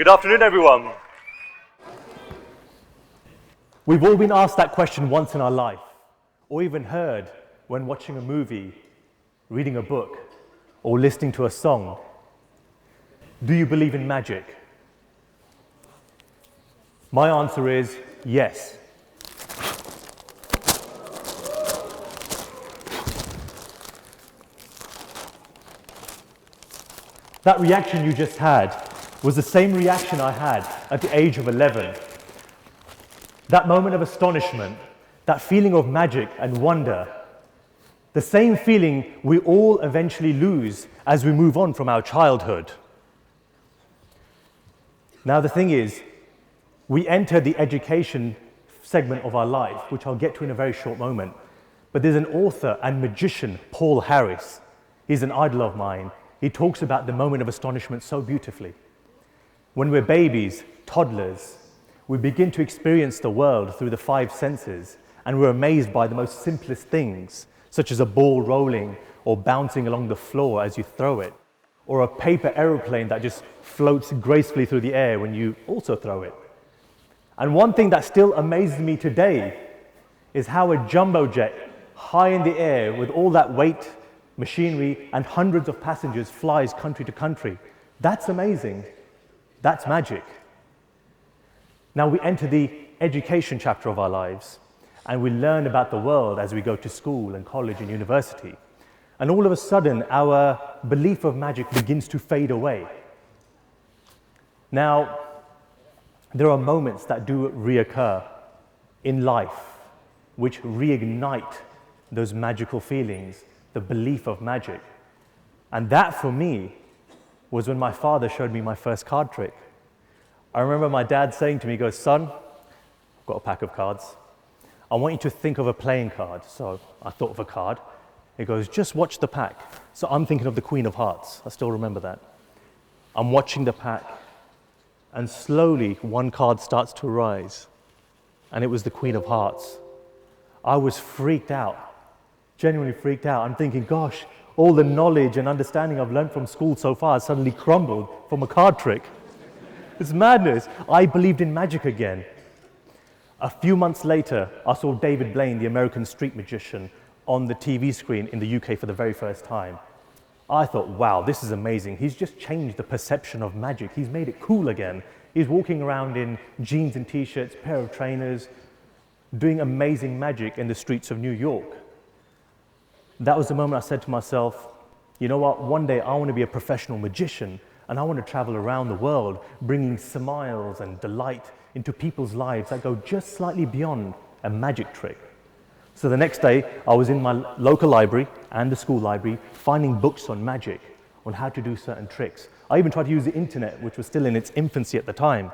Good afternoon, everyone. We've all been asked that question once in our life, or even heard when watching a movie, reading a book, or listening to a song. Do you believe in magic? My answer is yes. That reaction you just had was the same reaction I had at the age of 11. That moment of astonishment, that feeling of magic and wonder, the same feeling we all eventually lose as we move on from our childhood. Now the thing is, we enter the education segment of our life, which I'll get to in a very short moment. But there's an author and magician, Paul Harris. He's an idol of mine. He talks about the moment of astonishment so beautifully. When we're babies, toddlers, we begin to experience the world through the five senses, and we're amazed by the most simplest things, such as a ball rolling or bouncing along the floor as you throw it, or a paper aeroplane that just floats gracefully through the air when you also throw it. And one thing that still amazes me today is how a jumbo jet high in the air with all that weight, machinery, and hundreds of passengers flies country to country. That's amazing. That's magic. Now we enter the education chapter of our lives, and we learn about the world as we go to school and college and university. And all of a sudden, our belief of magic begins to fade away. Now, there are moments that do reoccur in life which reignite those magical feelings, the belief of magic. And that, for me, was when my father showed me my first card trick. I remember my dad saying to me, he goes, "Son, I've got a pack of cards. I want you to think of a playing card." So I thought of a card. He goes, "Just watch the pack." So I'm thinking of the Queen of Hearts. I still remember that. I'm watching the pack, and slowly one card starts to rise, and it was the Queen of Hearts. I was freaked out, genuinely freaked out. I'm thinking, gosh, all the knowledge and understanding I've learned from school so far has suddenly crumbled from a card trick. It's madness. I believed in magic again. A few months later, I saw David Blaine, the American street magician, on the TV screen in the UK for the very first time. I thought, wow, this is amazing. He's just changed the perception of magic. He's made it cool again. He's walking around in jeans and t-shirts, pair of trainers, doing amazing magic in the streets of New York. That was the moment I said to myself, you know what, one day I want to be a professional magician, and I want to travel around the world, bringing smiles and delight into people's lives that go just slightly beyond a magic trick. So the next day, I was in my local library and the school library, finding books on magic, on how to do certain tricks. I even tried to use the internet, which was still in its infancy at the time.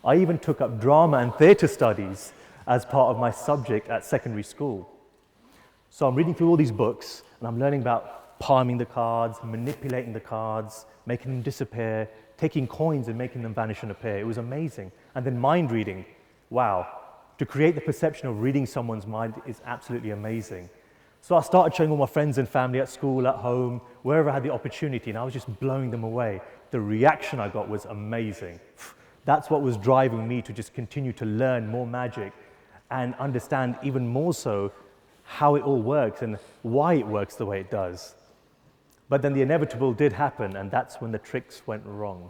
I even took up drama and theatre studies as part of my subject at secondary school. So I'm reading through all these books, and I'm learning about palming the cards, manipulating the cards, making them disappear, taking coins and making them vanish and appear. It was amazing. And then mind reading. Wow. To create the perception of reading someone's mind is absolutely amazing. So I started showing all my friends and family at school, at home, wherever I had the opportunity, and I was just blowing them away. The reaction I got was amazing. That's what was driving me to just continue to learn more magic and understand even more so how it all works and why it works the way it does. But then the inevitable did happen, and that's when the tricks went wrong.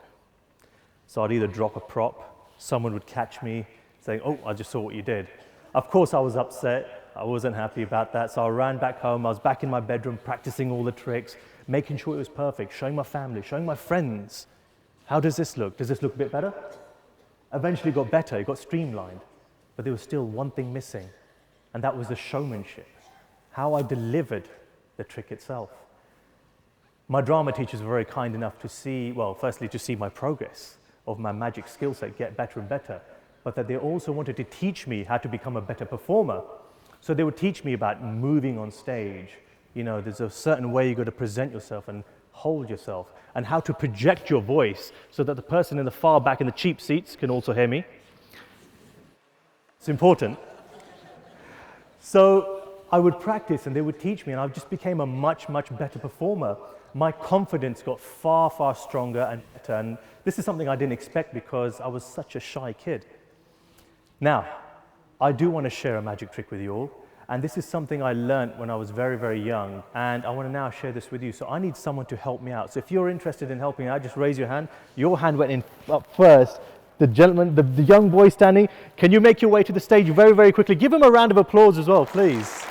So I'd either drop a prop, someone would catch me saying, "Oh, I just saw what you did." Of course I was upset, I wasn't happy about that, so I ran back home, I was back in my bedroom practicing all the tricks, making sure it was perfect, showing my family, showing my friends. How does this look? Does this look a bit better? Eventually it got better, it got streamlined, but there was still one thing missing, and that was the showmanship, how I delivered the trick itself. My drama teachers were very kind enough to see, well, firstly to see my progress of my magic skill set get better and better, but that they also wanted to teach me how to become a better performer. So they would teach me about moving on stage. You know, there's a certain way you've got to present yourself and hold yourself, and how to project your voice so that the person in the far back in the cheap seats can also hear me. It's important. So I would practice and they would teach me, and I just became a much, much better performer. My confidence got far, far stronger and better, and this is something I didn't expect because I was such a shy kid. Now, I do want to share a magic trick with you all, and this is something I learned when I was very, very young, and I want to now share this with you. So I need someone to help me out. So if you're interested in helping out, just raise your hand. Your hand went in up first. The gentleman, the young boy standing, can you make your way to the stage very, very quickly? Give him a round of applause as well, please.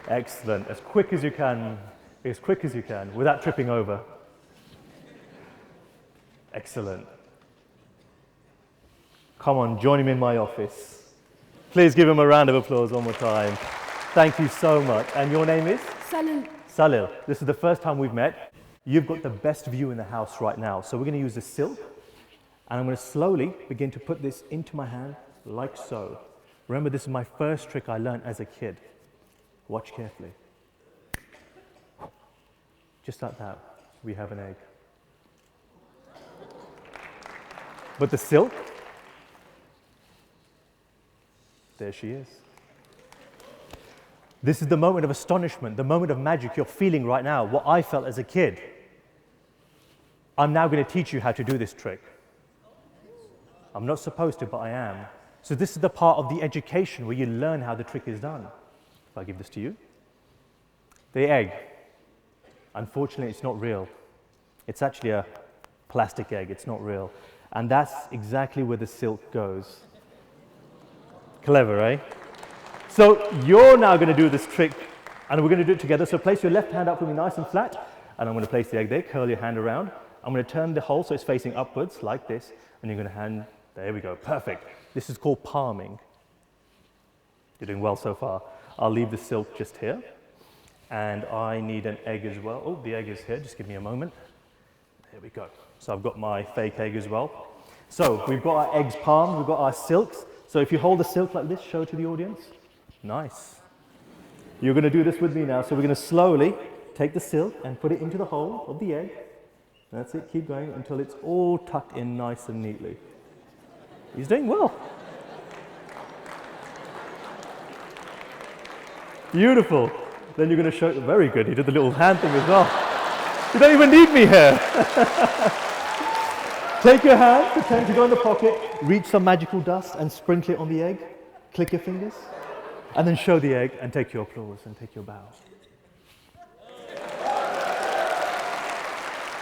Excellent. As quick as you can, without tripping over. Excellent. Come on, join him in my office. Please give him a round of applause one more time. Thank you so much. And your name is? Salil. Salil. This is the first time we've met. You've got the best view in the house right now. So we're going to use the silk, and I'm going to slowly begin to put this into my hand like so. Remember, this is my first trick I learned as a kid. Watch carefully. Just like that, we have an egg. But the silk, there she is. This is the moment of astonishment, the moment of magic you're feeling right now, what I felt as a kid. I'm now going to teach you how to do this trick. I'm not supposed to, but I am. So this is the part of the education where you learn how the trick is done. If I give this to you. The egg. Unfortunately, it's not real. It's actually a plastic egg, it's not real. And that's exactly where the silk goes. Clever, eh? So you're now going to do this trick, and we're going to do it together. So place your left hand up for me nice and flat, and I'm going to place the egg there, curl your hand around. I'm going to turn the hole so it's facing upwards, like this, and you're going to hand, there we go, perfect. This is called palming. You're doing well so far. I'll leave the silk just here, and I need an egg as well. Oh, the egg is here, just give me a moment. There we go. So I've got my fake egg as well. So we've got our eggs palmed, we've got our silks. So if you hold the silk like this, show it to the audience. Nice. You're going to do this with me now. So we're going to slowly take the silk and put it into the hole of the egg. That's it, keep going until it's all tucked in nice and neatly. He's doing well. Beautiful. Then you're going to show, very good, he did the little hand thing as well. You don't even need me here. Take your hand, pretend to go in the pocket, reach some magical dust and sprinkle it on the egg. Click your fingers, and then show the egg and take your applause and take your bow.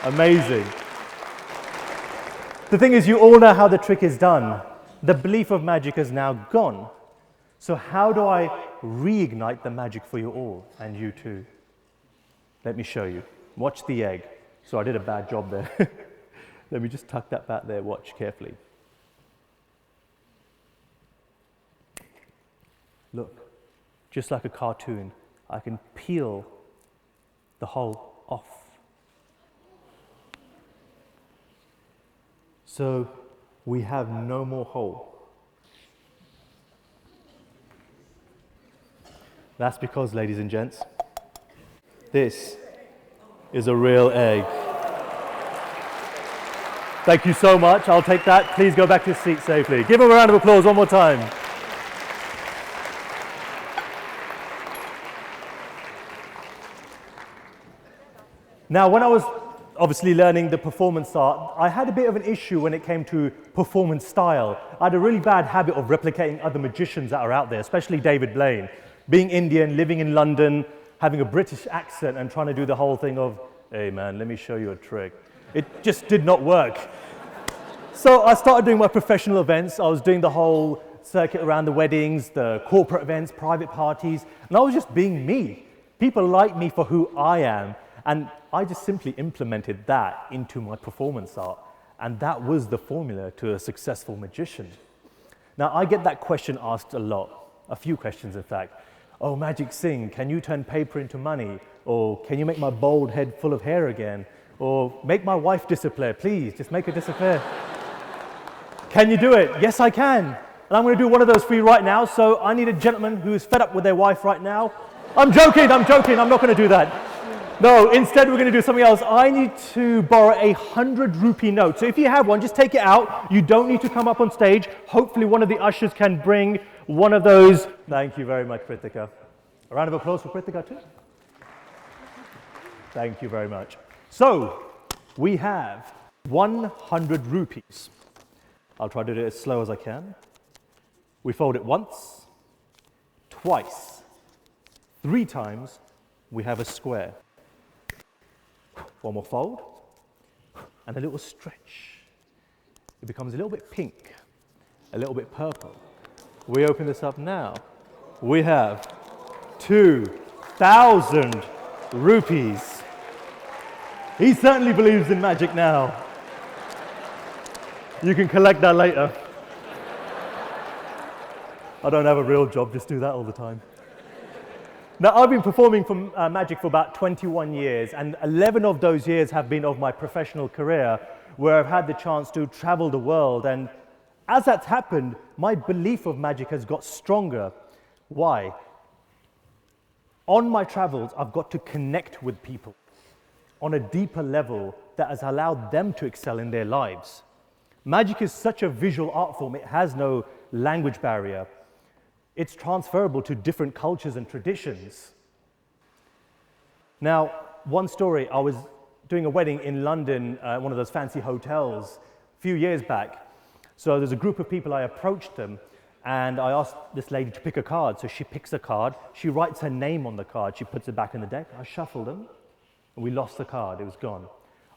Amazing. The thing is, you all know how the trick is done. The belief of magic is now gone. So how do I reignite the magic for you all, and you too? Let me show you. Watch the egg. So I did a bad job there. Let me just tuck that back there. Watch carefully. Look, just like a cartoon, I can peel the hole off. So we have no more hole. That's because, ladies and gents, this is a real egg. Thank you so much. I'll take that. Please go back to your seat safely. Give him a round of applause one more time. Now, when I was obviously learning the performance art, I had a bit of an issue when it came to performance style. I had a really bad habit of replicating other magicians that are out there, especially David Blaine. Being Indian, living in London, having a British accent and trying to do the whole thing of, hey man, let me show you a trick. It just did not work. So I started doing my professional events. I was doing the whole circuit around the weddings, the corporate events, private parties, and I was just being me. People like me for who I am, and I just simply implemented that into my performance art, and that was the formula to a successful magician. Now, I get that question asked a lot, a few questions in fact. Oh, Magic Singh, can you turn paper into money? Or can you make my bald head full of hair again? Or make my wife disappear, please, just make her disappear. Can you do it? Yes, I can. And I'm going to do one of those for you right now. So I need a gentleman who is fed up with their wife right now. I'm joking, I'm not going to do that. No, instead we're going to do something else. I need to borrow a 100 rupee note. So if you have one, just take it out. You don't need to come up on stage. Hopefully one of the ushers can bring one of those. Thank you very much, Pritika. A round of applause for Pritika too. Thank you very much. So we have 100 rupees. I'll try to do it as slow as I can. We fold it once, twice, 3 times. We have a square. One more fold, and a little stretch. It becomes a little bit pink, a little bit purple. We open this up now. We have 2,000 rupees. He certainly believes in magic now. You can collect that later. I don't have a real job, just do that all the time. Now, I've been performing for magic for about 21 years, and 11 of those years have been of my professional career, where I've had the chance to travel the world. And as that's happened, my belief of magic has got stronger. Why? On my travels, I've got to connect with people on a deeper level that has allowed them to excel in their lives. Magic is such a visual art form, it has no language barrier. It's transferable to different cultures and traditions. Now, one story, I was doing a wedding in London, one of those fancy hotels, a few years back. So there's a group of people, I approached them, and I asked this lady to pick a card. So she picks a card, she writes her name on the card, she puts it back in the deck. I shuffled them, and we lost the card, it was gone.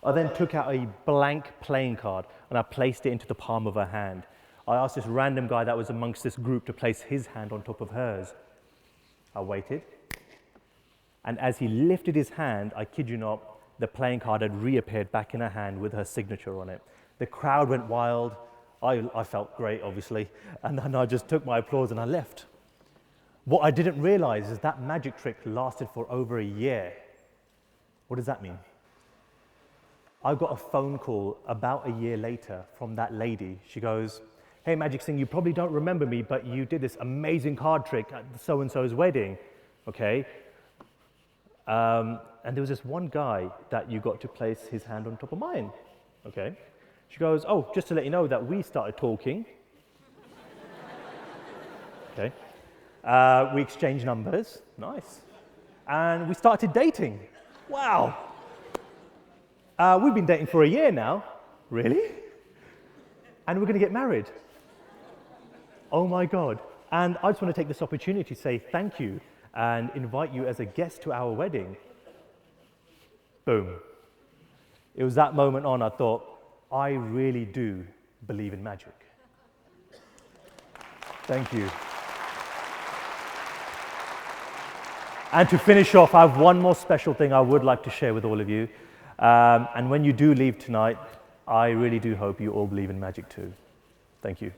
I then took out a blank playing card, and I placed it into the palm of her hand. I asked this random guy that was amongst this group to place his hand on top of hers. I waited, and as he lifted his hand, I kid you not, the playing card had reappeared back in her hand with her signature on it. The crowd went wild. I felt great, obviously, and then I just took my applause and I left. What I didn't realize is that magic trick lasted for over a year. What does that mean? I got a phone call about a year later from that lady. She goes, "Hey, Magic Singh, you probably don't remember me, but you did this amazing card trick at so-and-so's wedding, okay? And there was this one guy that you got to place his hand on top of mine, okay?" She goes, "Oh, just to let you know that we started talking." Okay. We exchanged numbers, nice. And we started dating. Wow. We've been dating for a year now. Really? And we're going to get married. Oh my God. And I just want to take this opportunity to say thank you and invite you as a guest to our wedding. Boom. It was that moment on I thought, I really do believe in magic. Thank you. And to finish off, I have one more special thing I would like to share with all of you. And when you do leave tonight, I really do hope you all believe in magic too. Thank you.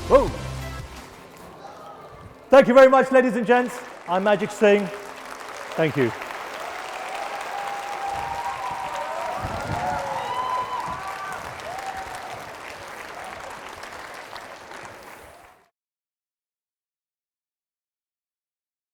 Whoa. Thank you very much, ladies and gents. I'm Magic Singh. Thank you.